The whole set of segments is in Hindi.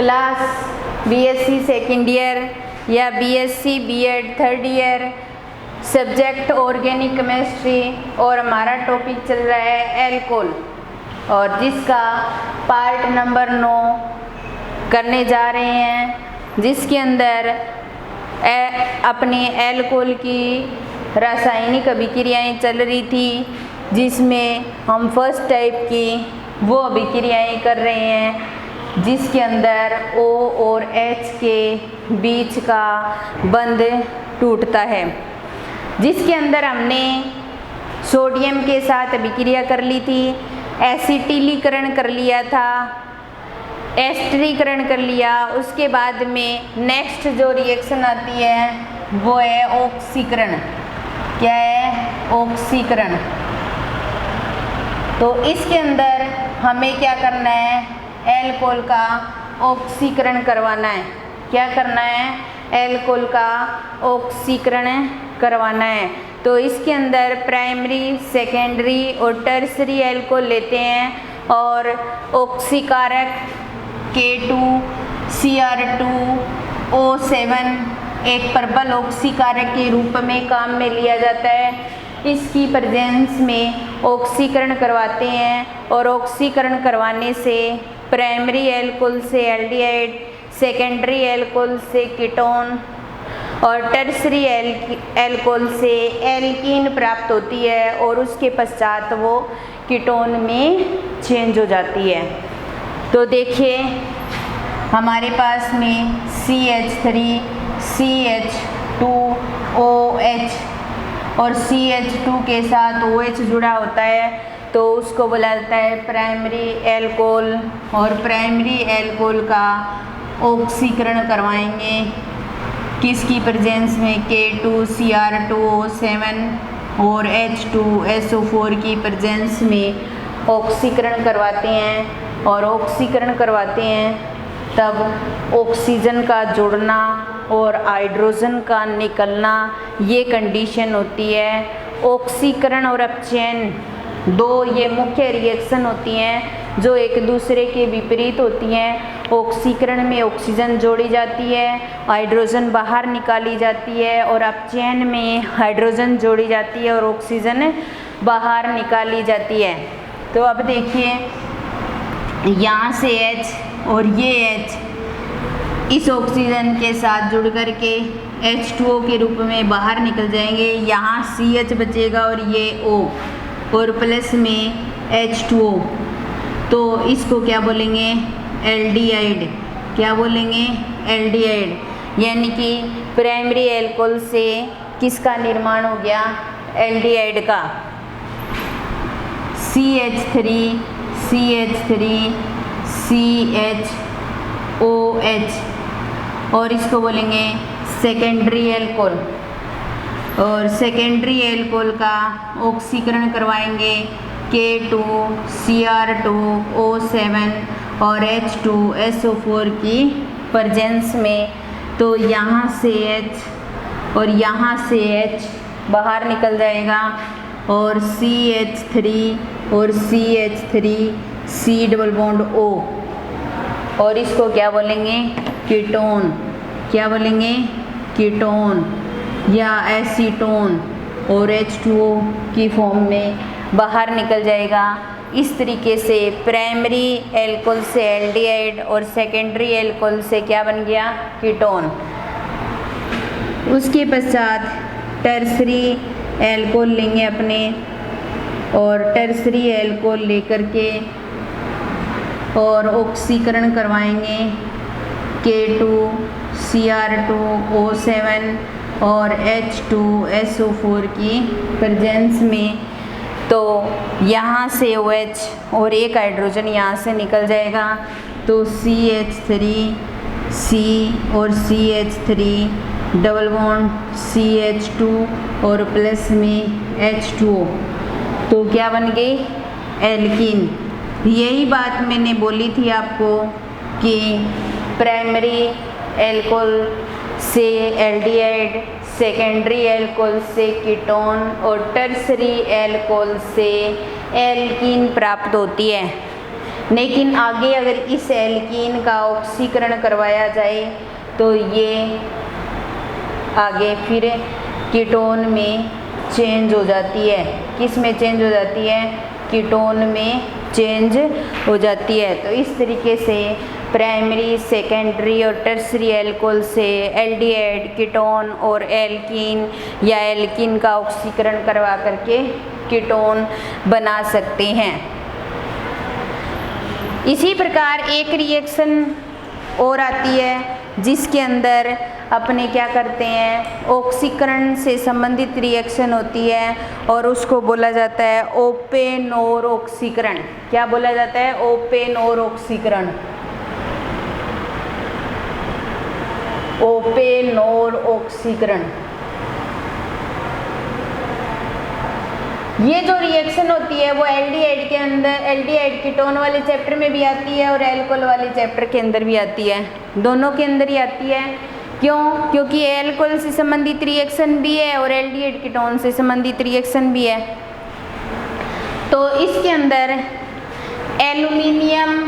क्लास बीएससी सेकेंड ईयर या BSc BEd third year, subject organic chemistry, और हमारा टॉपिक चल रहा है एल्कोहल, और जिसका पार्ट नंबर 9 करने जा रहे हैं, जिसके अंदर अपने एल्कोहल की रासायनिक अभिक्रियाएं चल रही थी, जिसमें हम फर्स्ट टाइप की वो अभिक्रियाएं कर रहे हैं जिसके अंदर O और H के बीच का बंध टूटता है, जिसके अंदर हमने सोडियम के साथ अभिक्रिया कर ली थी, एसिटिलीकरण कर लिया था, एस्टरीकरण कर लिया। उसके बाद में नेक्स्ट जो रिएक्शन आती है वो है ऑक्सीकरण। क्या है? ऑक्सीकरण। तो इसके अंदर हमें क्या करना है? एल्कोहल का ऑक्सीकरण करवाना है। क्या करना है? एल्कोहल का ऑक्सीकरण करवाना है। तो इसके अंदर प्राइमरी, सेकेंडरी और टर्सरी एल्कोहल लेते हैं और ऑक्सीकारक K2Cr2O7 एक प्रबल ऑक्सीकारक के रूप में काम में लिया जाता है। इसकी प्रेजेंस में ऑक्सीकरण करवाते हैं और ऑक्सीकरण करवाने से प्राइमरी एल्कोहल से एल्डिहाइड, सेकेंडरी एल्कोहल से कीटोन और टर्सरी एल्कोहल से एल्कीन प्राप्त होती है, और उसके पश्चात वो कीटोन में चेंज हो जाती है। तो देखिए हमारे पास में CH3, CH2OH और CH2 के साथ OH जुड़ा होता है, तो उसको बोला जाता है प्राइमरी एल्कोहल, और प्राइमरी एल्कोहल का ऑक्सीकरण करवाएंगे किसकी प्रेजेंस में? K2Cr2O7 और H2SO4 की प्रेजेंस में ऑक्सीकरण करवाते हैं, और ऑक्सीकरण करवाते हैं तब ऑक्सीजन का जुड़ना और हाइड्रोजन का निकलना, ये कंडीशन होती है। ऑक्सीकरण और अपचयन दो ये मुख्य रिएक्शन होती हैं जो एक दूसरे के विपरीत होती हैं। ऑक्सीकरण में ऑक्सीजन जोड़ी जाती है, हाइड्रोजन बाहर निकाली जाती है, और अपचयन में हाइड्रोजन जोड़ी जाती है और ऑक्सीजन बाहर निकाली जाती है। तो अब देखिए यहाँ से H और ये H इस ऑक्सीजन के साथ जुड़ कर के H2O के रूप में बाहर निकल जाएंगे। यहाँ CH बचेगा और ये O और प्लस में H2O, तो इसको क्या बोलेंगे? एल्डिहाइड। क्या बोलेंगे? एल्डिहाइड। यानी कि प्राइमरी एल्कोहल से किसका निर्माण हो गया? एल्डिहाइड का। CH3CH3CHOH, और इसको बोलेंगे सेकेंडरी एल्कोहल, और सेकेंडरी एल्कोहल का ऑक्सीकरण करवाएंगे K2Cr2O7 और H2SO4 की प्रेजेंस में। तो यहाँ से H और यहाँ से H बाहर निकल जाएगा, और CH3 और CH3 C double bond O, और इसको क्या बोलेंगे? कीटोन। क्या बोलेंगे? कीटोन या एसीटोन, और H2O की फॉर्म में बाहर निकल जाएगा। इस तरीके से प्राइमरी एल्कोहल से एल्डिहाइड और सेकेंडरी एल्कोहल से क्या बन गया? कीटोन। उसके पश्चात टर्सरी एल्कोहल लेंगे अपने, और टर्सरी एल्कोहल लेकर के और ऑक्सीकरण करवाएंगे K2Cr2O7 और H2SO4 की प्रेजेंस में। तो यहाँ से OH और एक हाइड्रोजन यहाँ से निकल जाएगा, तो CH3C और CH3 डबल बॉन्ड CH2 और प्लस में H2O, तो क्या बन गई? एल्कीन। यही बात मैंने बोली थी आपको कि प्राइमरी एल्कोहल से एल्डिहाइड, सेकेंडरी एल्कोहल से कीटोन और टर्सरी एल्कोहल से एल्कीन प्राप्त होती है। लेकिन आगे अगर इस एल्कीन का ऑक्सीकरण करवाया जाए तो ये आगे फिर कीटोन में चेंज हो जाती है। किस में चेंज हो जाती है? कीटोन में चेंज हो जाती है। तो इस तरीके से प्राइमरी, सेकेंडरी और टर्सरी एल्कोहल से एल्डिहाइड, कीटोन और एल्कीन या एल्कीन का ऑक्सीकरण करवा करके कीटोन बना सकते हैं। इसी प्रकार एक रिएक्शन और आती है जिसके अंदर अपने क्या करते हैं, ऑक्सीकरण से संबंधित रिएक्शन होती है और उसको बोला जाता है ओपेनोर ऑक्सीकरण। क्या बोला जाता है? ओपेनोर ऑक्सीकरण। ओपेनोर ऑक्सीकरण। ये जो रिएक्शन होती है वो एल्डिहाइड के अंदर, एल्डिहाइड कीटोन वाले चैप्टर में भी आती है और एल्कोहल वाले चैप्टर के अंदर भी आती है। दोनों के अंदर ही आती है। क्यों? क्योंकि एल्कोहल से संबंधित रिएक्शन भी है और एल्डिहाइड कीटोन से संबंधित रिएक्शन भी है। तो इसके अंदर एल्यूमिनियम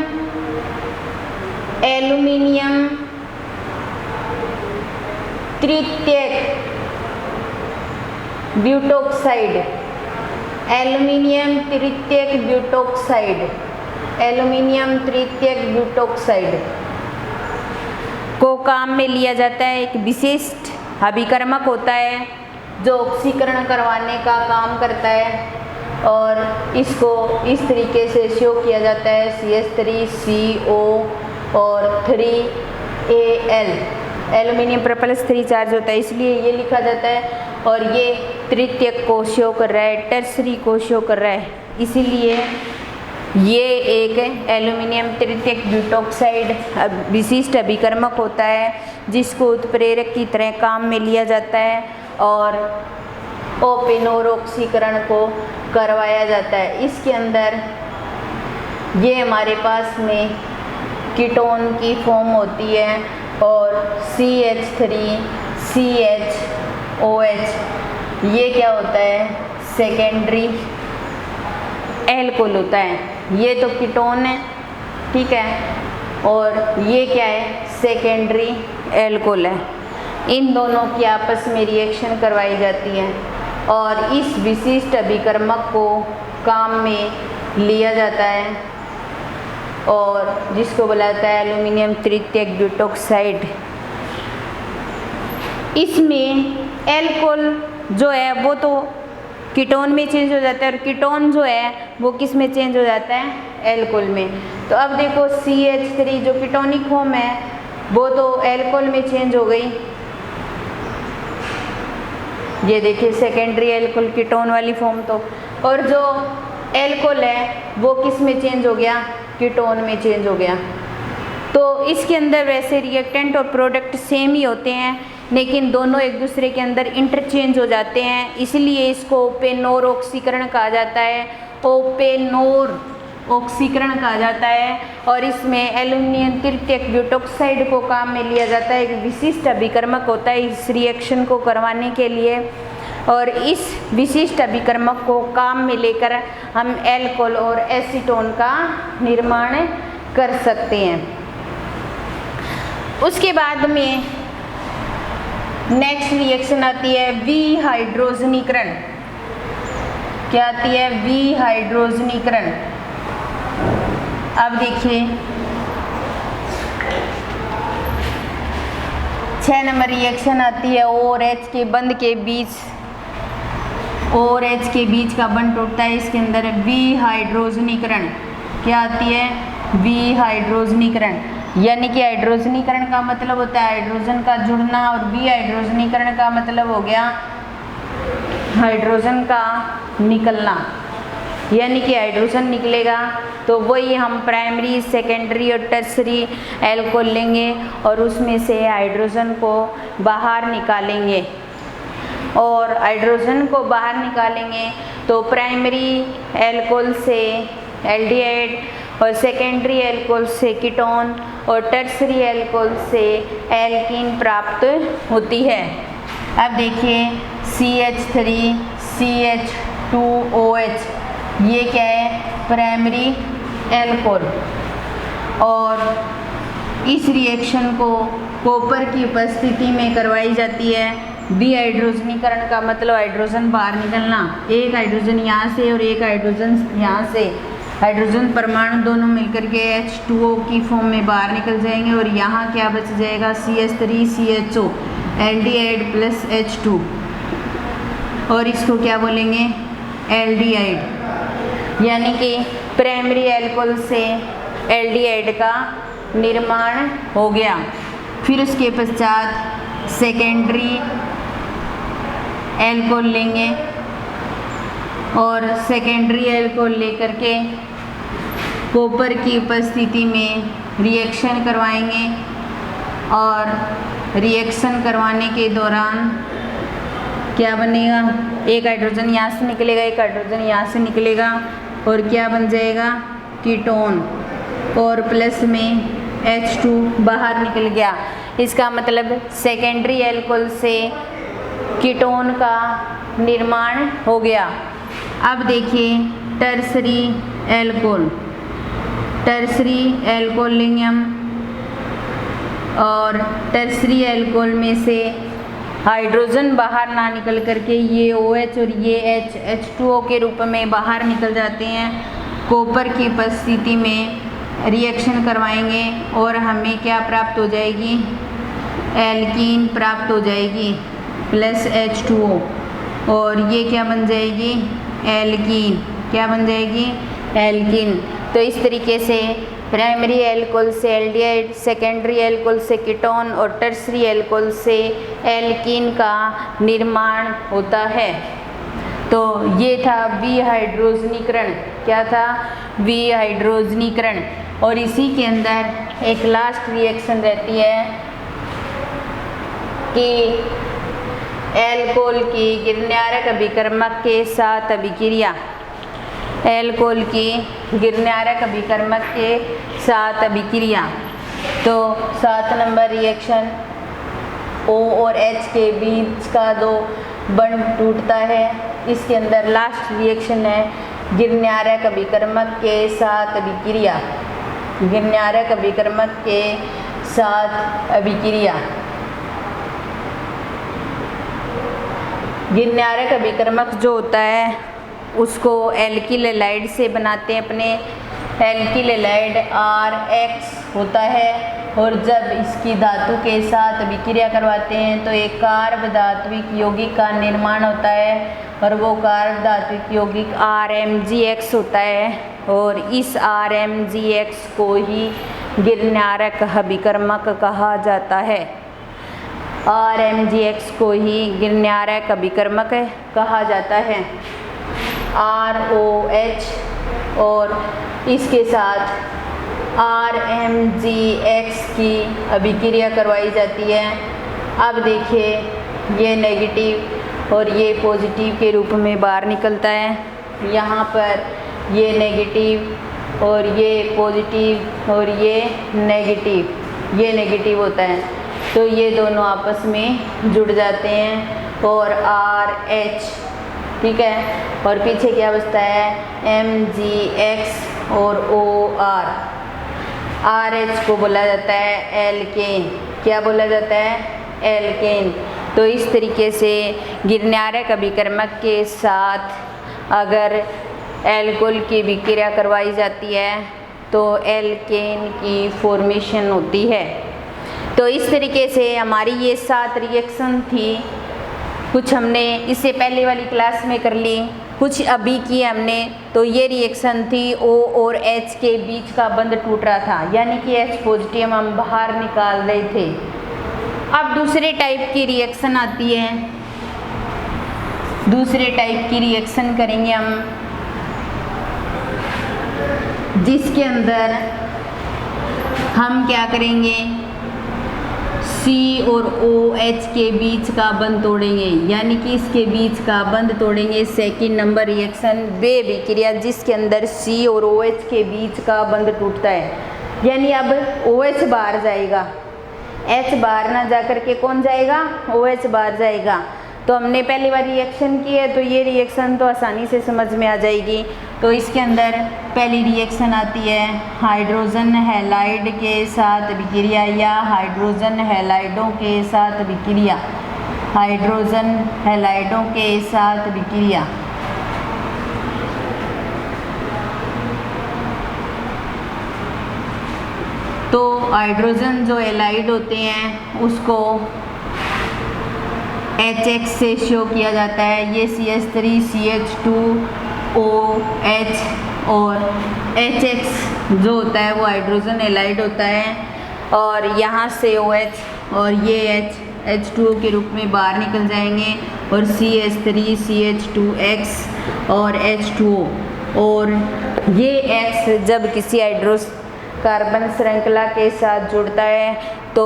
तृतीयक ब्यूटोक्साइड, एल्यूमिनियम तृतीयक ब्यूटोक्साइड को काम में लिया जाता है। एक विशिष्ट अभिकर्मक होता है जो ऑक्सीकरण करवाने का काम करता है और इसको इस तरीके से शो किया जाता है CH3CO और 3Al। एल्यूमिनियम पर +3 चार्ज होता है इसलिए ये लिखा जाता है और ये तृतीयक को शो कर रहा है, टर्सरी को शो कर रहा है, इसीलिए ये एक एल्यूमिनियम तृतीयक ब्यूटोक्साइड विशिष्ट अभिकर्मक होता है जिसको उत्प्रेरक की तरह काम में लिया जाता है और ओपेनोर ऑक्सीकरण को करवाया जाता है। इसके अंदर ये हमारे पास में कीटोन की फॉर्म होती है और CH3CHOH ये क्या होता है? सेकेंडरी एल्कोहल होता है। ये तो कीटोन है, ठीक है, और ये क्या है? सेकेंडरी एल्कोहल है। इन दोनों की आपस में रिएक्शन करवाई जाती है और इस विशिष्ट अभिकर्मक को काम में लिया जाता है और जिसको बोला जाता है एल्यूमिनियम तृतीयक ब्यूटोक्साइड। इसमें एल्कोहल जो है वो तो कीटोन में चेंज हो जाता है और कीटोन जो है वो किस में चेंज हो जाता है? एल्कोहल में। तो अब देखो CH3 जो कीटोनिक फॉर्म है वो तो एल्कोहल में चेंज हो गई। ये देखिए सेकेंडरी एल्कोहल कीटोन वाली फॉर्म तो, और जो एल्कोहल है वो किस में चेंज हो गया? कीटोन में चेंज हो गया। तो इसके अंदर वैसे रिएक्टेंट और प्रोडक्ट सेम ही होते हैं लेकिन दोनों एक दूसरे के अंदर इंटरचेंज हो जाते हैं, इसलिए इसको ओपेनोर ऑक्सीकरण कहा जाता है। ओपेनोर ऑक्सीकरण कहा जाता है और इसमें एल्यूमिनियम तृतीयक ब्यूटोक्साइड को काम में लिया जाता है। एक विशिष्ट अभिकर्मक होता है इस रिएक्शन को करवाने के लिए और इस विशिष्ट अभिकर्मक को काम में लेकर हम एल्कोहल और एसीटोन का निर्माण कर सकते हैं। उसके बाद में नेक्स्ट रिएक्शन आती है विहाइड्रोजनीकरण। क्या आती है? विहाइड्रोजनीकरण। अब देखिए 6 नंबर रिएक्शन आती है OH के बंध के बीच, OH के बीच का बंध टूटता है, इसके अंदर विहाइड्रोजनीकरण। क्या आती है? विहाइड्रोजनीकरण। यानी कि हाइड्रोजनीकरण का मतलब होता है हाइड्रोजन का जुड़ना और विहाइड्रोजनीकरण का मतलब हो गया हाइड्रोजन का निकलना। यानी कि हाइड्रोजन निकलेगा तो वही हम प्राइमरी, सेकेंडरी और टर्सरी एल्कोहल लेंगे और उसमें से हाइड्रोजन को बाहर निकालेंगे और हाइड्रोजन को बाहर निकालेंगे तो प्राइमरी एल्कोहल से एल्डिहाइड और सेकेंडरी एल्कोहल से कीटोन और टर्सरी एल्कोहल से एल्कीन प्राप्त होती है। अब देखिए CH3CH2OH ये क्या है? Primary alcohol. और इस रिएक्शन को कॉपर की उपस्थिति में करवाई जाती है। डिहाइड्रोजनीकरण का मतलब हाइड्रोजन बाहर निकलना, एक हाइड्रोजन यहाँ से और एक हाइड्रोजन यहाँ से, हाइड्रोजन परमाणु दोनों मिलकर के H2O की फॉर्म में बाहर निकल जाएंगे और यहाँ क्या बच जाएगा, CH3CHO एल्डिहाइड प्लस H2, और इसको क्या बोलेंगे, एल्डिहाइड। यानी कि प्राइमरी एल्कोहल से एल्डिहाइड का निर्माण हो गया। फिर उसके पश्चात सेकेंडरी एल्कोहल लेंगे और सेकेंडरी एल्कोहल लेकर के कॉपर की उपस्थिति में रिएक्शन करवाएंगे और रिएक्शन करवाने के दौरान क्या बनेगा, एक हाइड्रोजन यहाँ से निकलेगा, एक हाइड्रोजन यहाँ से निकलेगा और क्या बन जाएगा, कीटोन, और प्लस में H2 बाहर निकल गया। इसका मतलब सेकेंडरी एल्कोहल से कीटोन का निर्माण हो गया। अब देखिए टर्सरी एल्कोहल, टर्सरी एल्कोहल लेंगे हम और टर्सरी एल्कोहल में से हाइड्रोजन बाहर ना निकल करके ये OH और ये H2O के रूप में बाहर निकल जाते हैं। कॉपर की उपस्थिति में रिएक्शन करवाएंगे और हमें क्या प्राप्त हो जाएगी, एल्कीन प्राप्त हो जाएगी प्लस H2O, और ये क्या बन जाएगी, एल्कीन, क्या बन जाएगी, एल्कीन। तो इस तरीके से प्राइमरी एल्कोहल से एल्डिहाइड, सेकेंडरी एल्कोहल से कीटोन और टर्सरी एल्कोहल से एल्कीन का निर्माण होता है। तो ये था विहाइड्रोजनीकरण। क्या था, विहाइड्रोजनीकरण। और इसी के अंदर एक लास्ट रिएक्शन रहती है कि एल्कोहल की गिरनारक अभिकर्मक के साथ अभिक्रिया, एल्कोहल की गिरनारक अभिकर्मक के साथ अभिक्रिया। तो 7 नंबर रिएक्शन O और H के बीच का दो बंध टूटता है। इसके अंदर लास्ट रिएक्शन है गिरनारक अभिकर्मक के साथ अभिक्रिया, गिरनारक अभिकर्मक के साथ अभिक्रिया। गिरनारक अभिकर्मक जो होता है उसको एल्किल हैलाइड से बनाते हैं अपने। एल्किल हैलाइड RH होता है और जब इसकी धातु के साथ अभिक्रिया करवाते हैं तो एक कार्ब धात्विक यौगिक का निर्माण होता है और वो कार्ब धात्विक यौगिक RMgX होता है और इस RMgX को ही गिरनारक अभिकर्मक कहा जाता है। RMgX को ही गिरनारक अभिकर्मक कहा जाता है। ROH और इसके साथ RMgX की अभिक्रिया करवाई जाती है। अब देखिए ये नेगेटिव और ये पॉजिटिव के रूप में बाहर निकलता है। यहाँ पर ये नेगेटिव और ये पॉजिटिव और ये नेगेटिव होता है, तो ये दोनों आपस में जुड़ जाते हैं और RH, ठीक है। और पीछे क्या बचता है, MgX और OR। RH को बोला जाता है एल्केन। क्या बोला जाता है, एल्केन। तो इस तरीके से गिरनारक अभिकर्मक के साथ अगर एल्कोहल की अभिक्रिया करवाई जाती है तो एल्केन की फॉर्मेशन होती है। तो इस तरीके से हमारी ये 7 रिएक्शन थी। कुछ हमने इससे पहले वाली क्लास में कर ली, कुछ अभी की हमने। तो ये रिएक्शन थी O और H के बीच का बंध टूट रहा था, यानी कि H पॉजिटिव हम बाहर निकाल रहे थे। अब दूसरे टाइप की रिएक्शन आती है। दूसरे टाइप की रिएक्शन करेंगे हम, जिसके अंदर हम क्या करेंगे, C और OH के बीच का बंध तोड़ेंगे, यानी कि इसके बीच का बंध तोड़ेंगे। सेकंड नंबर रिएक्शन वे अभिक्रिया जिसके अंदर C और OH के बीच का बंध टूटता है, यानी अब OH बाहर जाएगा, H बाहर ना जा कर के कौन जाएगा, OH बाहर जाएगा। तो हमने पहली बार रिएक्शन की है तो ये रिएक्शन तो आसानी से समझ में आ जाएगी। तो इसके अंदर पहली रिएक्शन आती है हाइड्रोजन हैलाइड के साथ विक्रिया या हाइड्रोजन हैलाइडों के साथ विक्रिया, हाइड्रोजन हैलाइडों के साथ विक्रिया। तो हाइड्रोजन जो हैलाइड होते हैं उसको HX से शो किया जाता है। ये CH3CH2OH और HX जो होता है वो हाइड्रोजन हैलाइड होता है, और यहाँ से OH और ये H H2O के रूप में बाहर निकल जाएंगे, और CH3CH2X और H2O, और ये X जब किसी कार्बन श्रृंखला के साथ जुड़ता है तो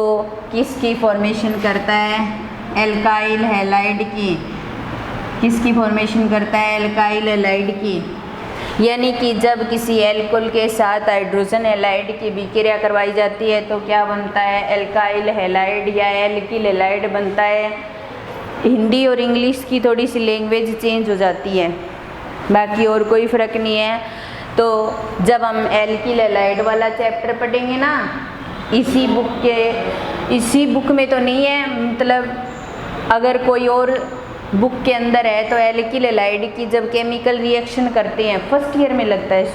किसकी फॉर्मेशन करता है? एल्काइल हैलाइड की। किसकी फॉर्मेशन करता है? एल्काइल हैलाइड की। यानी कि जब किसी एल्कोहल के साथ हाइड्रोजन हैलाइड की विक्रिया करवाई जाती है तो क्या बनता है? एल्काइल हैलाइड या एल्किल हैलाइड बनता है। हिंदी और इंग्लिश की थोड़ी सी लैंग्वेज चेंज हो जाती है, बाकी और कोई फ़र्क नहीं है। तो जब हम एल्किल हैलाइड वाला चैप्टर पढ़ेंगे ना, इसी बुक में तो नहीं है, मतलब अगर कोई और बुक के अंदर है तो एल्किल हैलाइड की जब केमिकल रिएक्शन करते हैं, फर्स्ट ईयर में लगता है,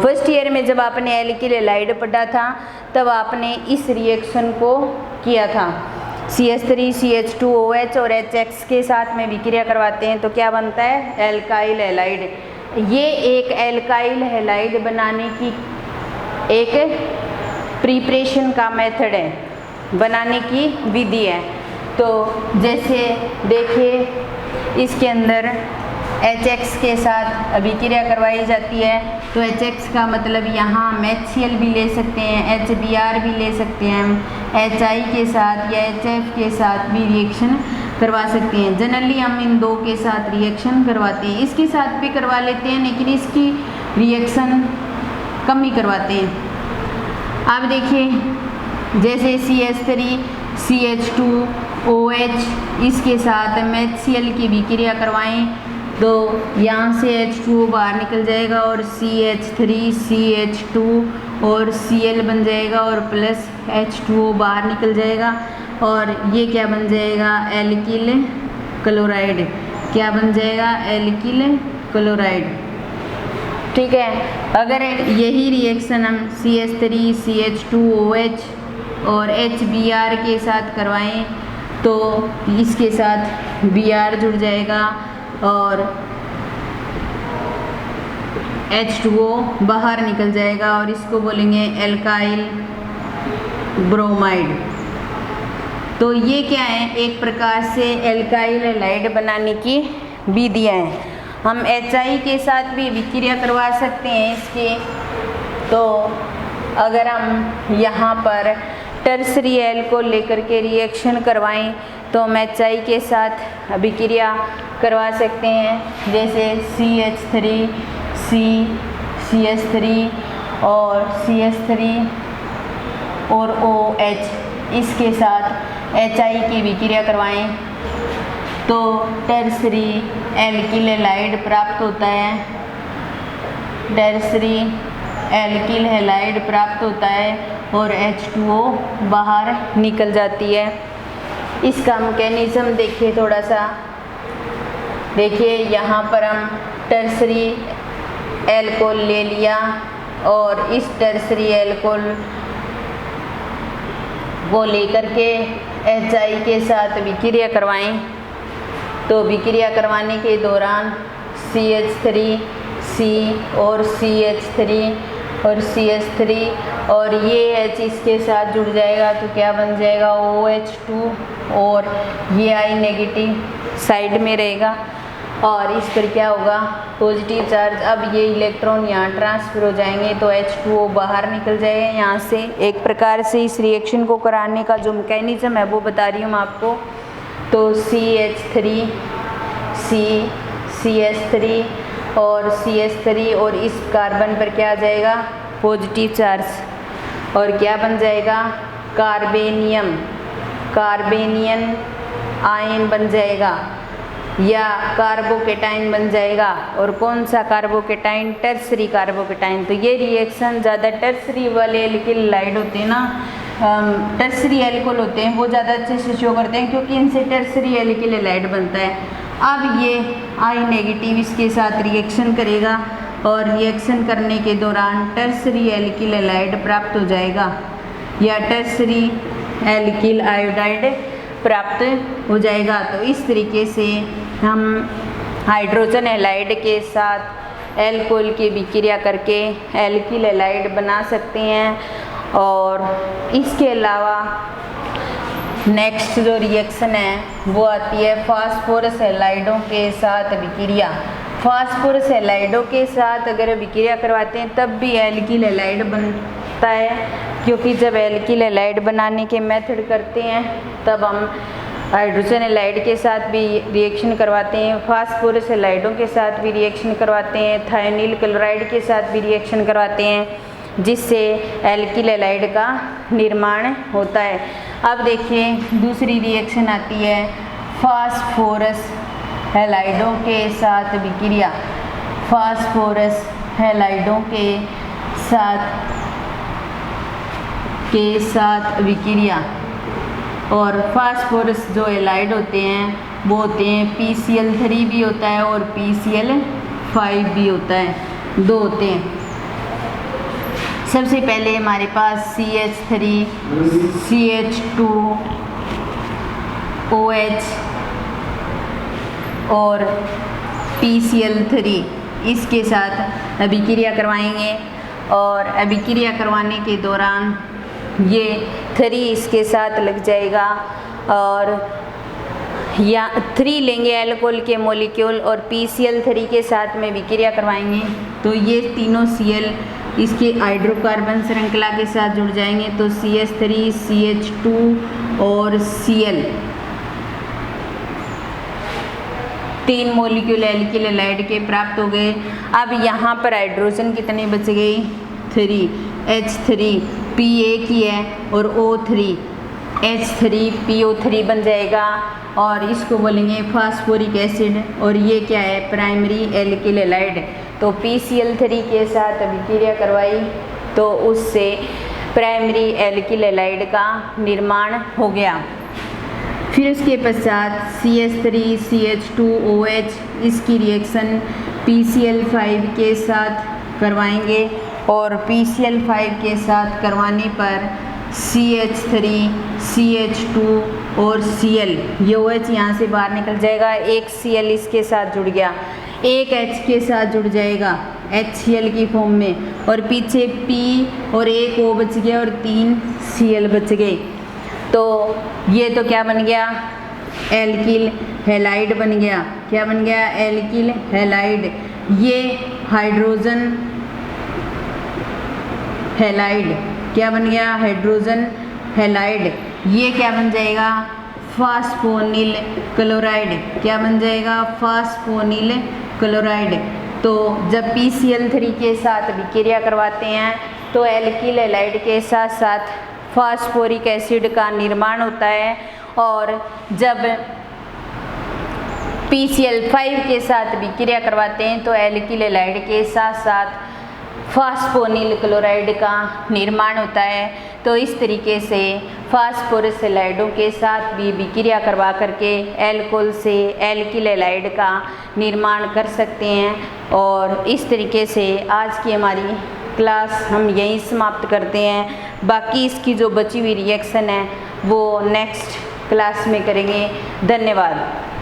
फर्स्ट ईयर में जब आपने एल्किल हैलाइड पढ़ा था तब आपने इस रिएक्शन को किया था। CH3CH2OH और HX के साथ में विक्रिया करवाते हैं तो क्या बनता है? Alkyl halide. ये एक एल्काइल हैलाइड बनाने की एक प्रिपरेशन का मेथड है, बनाने की विधि है। तो जैसे देखिए इसके अंदर HX के साथ अभिक्रिया करवाई जाती है, तो HX का मतलब यहाँ हम HCl भी ले सकते हैं, HBr भी ले सकते हैं, HI के साथ या HF के साथ भी रिएक्शन करवा सकते हैं। जनरली हम इन दो के साथ रिएक्शन करवाते हैं, इसके साथ भी करवा लेते हैं लेकिन इसकी रिएक्शन कम ही करवाते हैं। अब देखिए जैसे CH3CH2OH इसके साथ हम HCl की विक्रिया करवाएं तो यहाँ से H2O बाहर निकल जाएगा और CH3CH2 और Cl बन जाएगा और प्लस H2O बाहर निकल जाएगा, और ये क्या बन जाएगा? Alkyl chloride. क्या बन जाएगा? Alkyl chloride. ठीक है। अगर यही रिएक्शन हम CH3CH2OH और HBr के साथ करवाएं तो इसके साथ Br जुड़ जाएगा और H2O बाहर निकल जाएगा और इसको बोलेंगे एल्काइल ब्रोमाइड। तो ये क्या है? एक प्रकार से एल्काइल हैलाइड बनाने की विधियाँ हैं। हम HI के साथ भी विक्रिया करवा सकते हैं इसके। तो अगर हम यहाँ पर टर्सरी एल्कोहल लेकर के रिएक्शन करवाएं तो हम HI के साथ अभिक्रिया करवा सकते हैं, जैसे CH3 और CH3 और OH इसके साथ HI की विक्रिया करवाएं तो टर्सरी एल्किल हैलाइड प्राप्त होता है। टर्सरी एल्किल हैलाइड प्राप्त होता है और H2O बाहर निकल जाती है। इसका मैकेनिज्म देखिए थोड़ा सा। देखिए यहाँ पर हम टर्सरी एल्कोहल ले लिया और इस टर्सरी एल्कोहल को लेकर के HI के साथ विक्रिया करवाएं तो विक्रिया करवाने के दौरान CH3C और CH3 और CH3 और ये H इसके साथ जुड़ जाएगा तो क्या बन जाएगा? OH2 और ये I नेगेटिव साइड में रहेगा और इस पर क्या होगा? Positive charge. अब ये इलेक्ट्रॉन यहाँ ट्रांसफर हो जाएंगे तो H2O बाहर निकल जाएगा यहाँ से। एक प्रकार से इस रिएक्शन को कराने का जो मैकेनिज्म है वो बता रही हूँ मैं आपको। तो CH3 और CH3 और इस कार्बन पर क्या आ जाएगा? पॉजिटिव चार्ज और क्या बन जाएगा? कार्बेनियन आयन बन जाएगा। या कार्बोकेटाइन बन जाएगा। और कौन सा कार्बोकेटाइन? Tertiary carbocation. तो ये रिएक्शन ज़्यादा टर्सरी वाले एल्किल हैलाइड होते हैं ना, टर्सरी एल्कोहल होते हैं, वो ज़्यादा अच्छे से शो करते हैं क्योंकि इनसे टर्सरी एल्किल हैलाइड बनता है। अब ये I नेगेटिव इसके साथ रिएक्शन करेगा और रिएक्शन करने के दौरान टर्सरी एल्किल हैलाइड प्राप्त हो जाएगा या टर्सरी एल्किल आयोडाइड प्राप्त हो जाएगा। तो इस तरीके से हम हाइड्रोजन हैलाइड के साथ एल्कोहल की विक्रिया करके एल्किल हैलाइड बना सकते हैं। और इसके अलावा नेक्स्ट जो रिएक्शन है वो आती है फास्फोरस हैलाइडों के साथ विक्रिया। फास्फोरस हैलाइडों के साथ अगर विक्रिया करवाते हैं तब भी एल्किल हैलाइड बनता है, क्योंकि जब एल्किल हैलाइड बनाने के मेथड करते हैं तब हम हाइड्रोजन हैलाइड के साथ भी रिएक्शन करवाते हैं, फास्फोरस हैलाइडों के साथ भी रिएक्शन करवाते हैं, थायोनिल क्लोराइड के साथ भी रिएक्शन करवाते हैं, जिससे एल्किल हैलाइड का निर्माण होता है। अब देखिए दूसरी रिएक्शन आती है फास्फोरस हैलाइडों के साथ विक्रिया। फास्फोरस हैलाइडों के साथ विक्रिया। और फास्फोरस जो हैलाइड होते हैं वो होते हैं PCl3 भी होता है और PCl5 भी होता है, दो होते हैं। सबसे पहले हमारे पास CH3 CH2 OH और PCl3 इसके साथ अभिक्रिया करवाएंगे और अभिक्रिया करवाने के दौरान ये 3 इसके साथ लग जाएगा और या 3 लेंगे एल्कोहल के मॉलिक्यूल और PCl3 के साथ में विक्रिया करवाएंगे तो ये तीनों Cl इसके हाइड्रोकार्बन श्रृंखला के साथ जुड़ जाएंगे। तो CH3 CH2 और Cl 3 मॉलिक्यूल एल्किल हैलाइड के प्राप्त हो गए। अब यहाँ पर हाइड्रोजन कितने बच गई? 3 H3 P एक ही है और O3 H3PO3 बन जाएगा और इसको बोलेंगे फास्फोरिक एसिड। और ये क्या है? Primary alkyl halide. तो PCl3 के साथ विक्रिया करवाई तो उससे प्राइमरी एल्किल हैलाइड का निर्माण हो गया। फिर उसके पश्चात CH3 CH2 OH इसकी रिएक्शन PCl5 के साथ करवाएंगे और PCl5 के साथ करवाने पर CH3 CH2 और Cl ये OH यहाँ से बाहर निकल जाएगा, एक Cl इसके साथ जुड़ गया, एक H के साथ जुड़ जाएगा HCl की फॉर्म में और पीछे P और एक O बच गया और 3 Cl बच गए। तो ये तो क्या बन गया? एल्किल हैलाइड बन गया। क्या बन गया? Alkyl halide. ये हाइड्रोजन हैलाइड क्या बन गया? Hydrogen halide. ये क्या बन जाएगा? फास्फोनिल क्लोराइड। क्या बन जाएगा? फास्फोनिल क्लोराइड। तो जब PCl3 के साथ विक्रिया करवाते हैं तो एल्किल हैलाइड के साथ साथ फास्फोरिक एसिड का निर्माण होता है और जब PCl5 के साथ विक्रिया करवाते हैं तो एल्किल हैलाइड के साथ साथ फास्फोनिल क्लोराइड का निर्माण होता है। तो इस तरीके से फास्फोरस हैलाइडों के साथ भी विक्रिया करवा करके एल्कोहल से एल्किल हैलाइड का निर्माण कर सकते हैं। और इस तरीके से आज की हमारी क्लास हम यहीं समाप्त करते हैं। बाकी इसकी जो बची हुई रिएक्शन है वो नेक्स्ट क्लास में करेंगे। धन्यवाद।